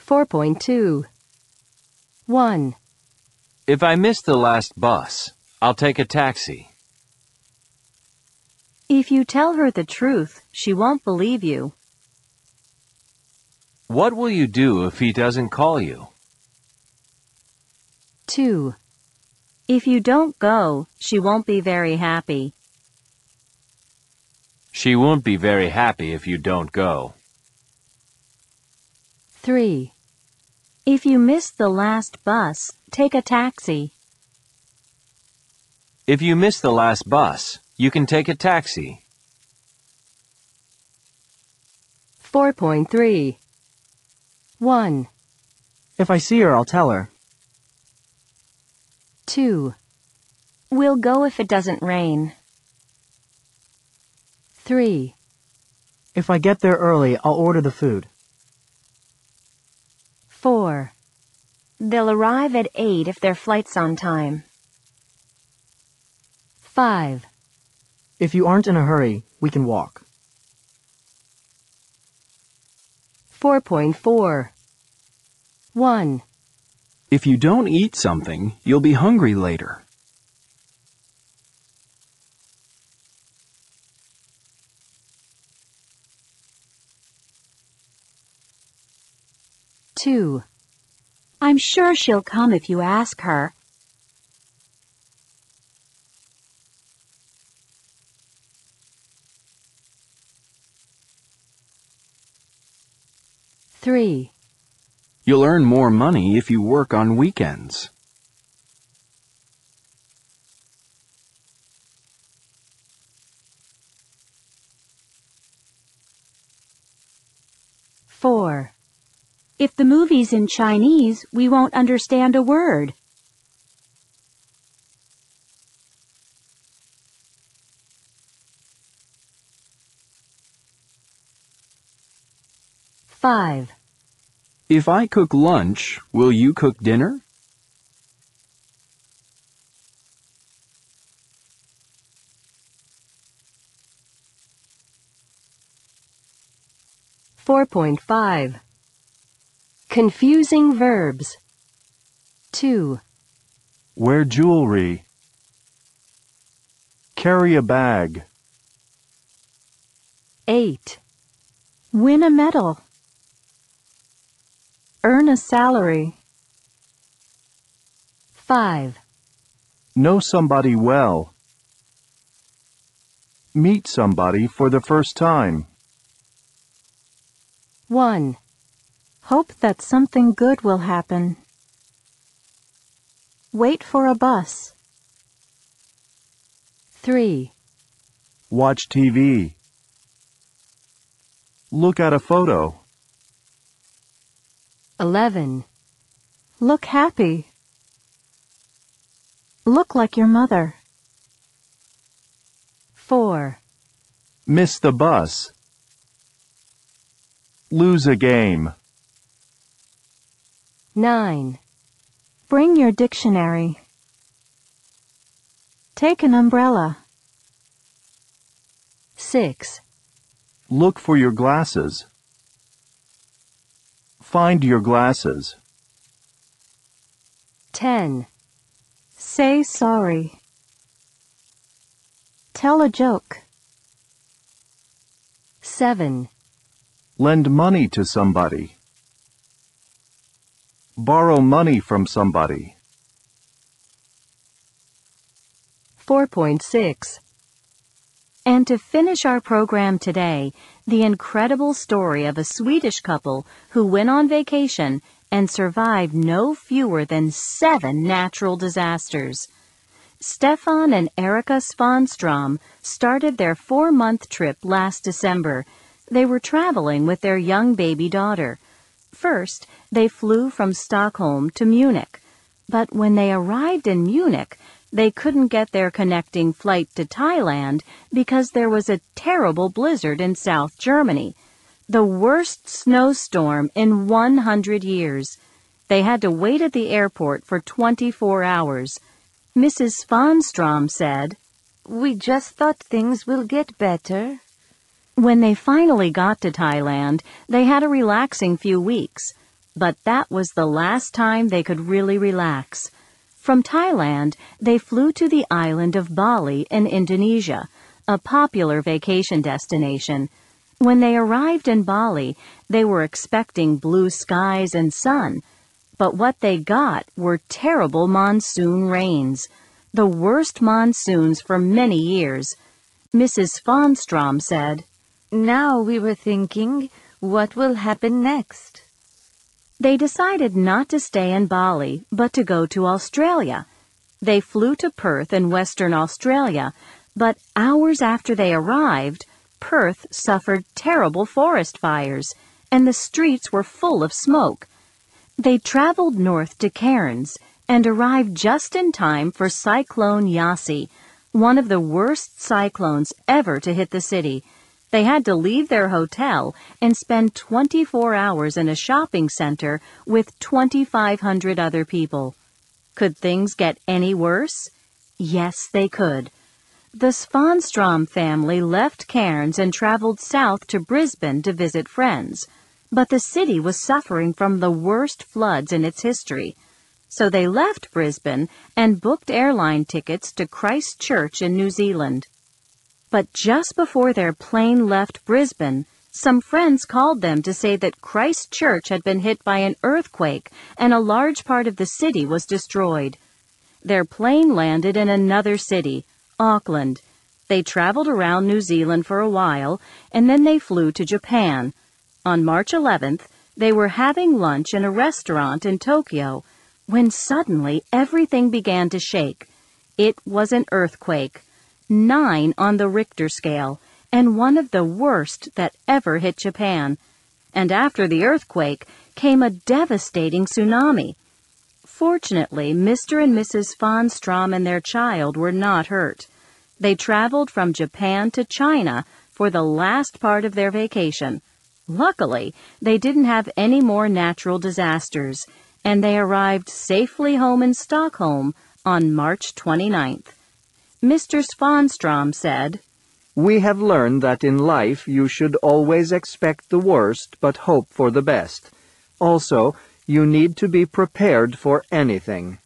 4.2. 1. If I miss the last bus, I'll take a taxi. If you tell her the truth, she won't believe you. What will you do if he doesn't call you? 2. If you don't go, she won't be very happy. She won't be very happy if you don't go. 3. If you miss the last bus, take a taxi. If you miss the last bus, you can take a taxi. 4.3. 1. If I see her, I'll tell her. 2. We'll go if it doesn't rain. 3. If I get there early, I'll order the food. 4. They'll arrive at 8 if their flight's on time. 5. If you aren't in a hurry, we can walk. 4.4. 1. If you don't eat something, you'll be hungry later. 2. I'm sure she'll come if you ask her. 3. You'll earn more money if you work on weekends. 4. If the movie's in Chinese, we won't understand a word. 5. If I cook lunch, will you cook dinner? 4.5. Confusing verbs. 2. Wear jewelry. Carry a bag. 8. Win a medal. Earn a salary. 5. Know somebody well. Meet somebody for the first time. 1. Hope that something good will happen. Wait for a bus. 3. Watch TV. Look at a photo. 11. Look happy. Look like your mother. 4. Miss the bus. Lose a game. 9. Bring your dictionary. Take an umbrella. 6. Look for your glasses. Find your glasses. 10. Say sorry. Tell a joke. 7. Lend money to somebody. Borrow money from somebody. 4.6. And to finish our program today, the incredible story of a Swedish couple who went on vacation and survived no fewer than 7 natural disasters. Stefan and Erika Svanstrom started their 4-month trip last December. They were traveling with their young baby daughter. First, they flew from Stockholm to Munich. But when they arrived in Munich, they couldn't get their connecting flight to Thailand because there was a terrible blizzard in South Germany, the worst snowstorm in 100 years. They had to wait at the airport for 24 hours. Mrs. Svanstrom said, "We just thought things will get better." When they finally got to Thailand, they had a relaxing few weeks. But that was the last time they could really relax. From Thailand, they flew to the island of Bali in Indonesia, a popular vacation destination. When they arrived in Bali, they were expecting blue skies and sun, but what they got were terrible monsoon rains, the worst monsoons for many years. Mrs. Fonstrom said, Now we were thinking, what will happen next? They decided not to stay in Bali, but to go to Australia. They flew to Perth in Western Australia, but hours after they arrived, Perth suffered terrible forest fires, and the streets were full of smoke. They traveled north to Cairns and arrived just in time for Cyclone Yasi, one of the worst cyclones ever to hit the city. They had to leave their hotel and spend 24 hours in a shopping center with 2,500 other people. Could things get any worse? Yes, they could. The Svanstrom family left Cairns and traveled south to Brisbane to visit friends, but the city was suffering from the worst floods in its history. So they left Brisbane and booked airline tickets to Christchurch in New Zealand. But just before their plane left Brisbane, some friends called them to say that Christchurch had been hit by an earthquake and a large part of the city was destroyed. Their plane landed in another city, Auckland. They traveled around New Zealand for a while, and then they flew to Japan. On March 11th, they were having lunch in a restaurant in Tokyo, when suddenly everything began to shake. It was an earthquake, 9 on the Richter scale, and one of the worst that ever hit Japan. And after the earthquake came a devastating tsunami. Fortunately, Mr. and Mrs. Fonstrom and their child were not hurt. They traveled from Japan to China for the last part of their vacation. Luckily, they didn't have any more natural disasters, and they arrived safely home in Stockholm on March 29th. Mr. Svanstrom said, We have learned that in life you should always expect the worst but hope for the best. Also, you need to be prepared for anything.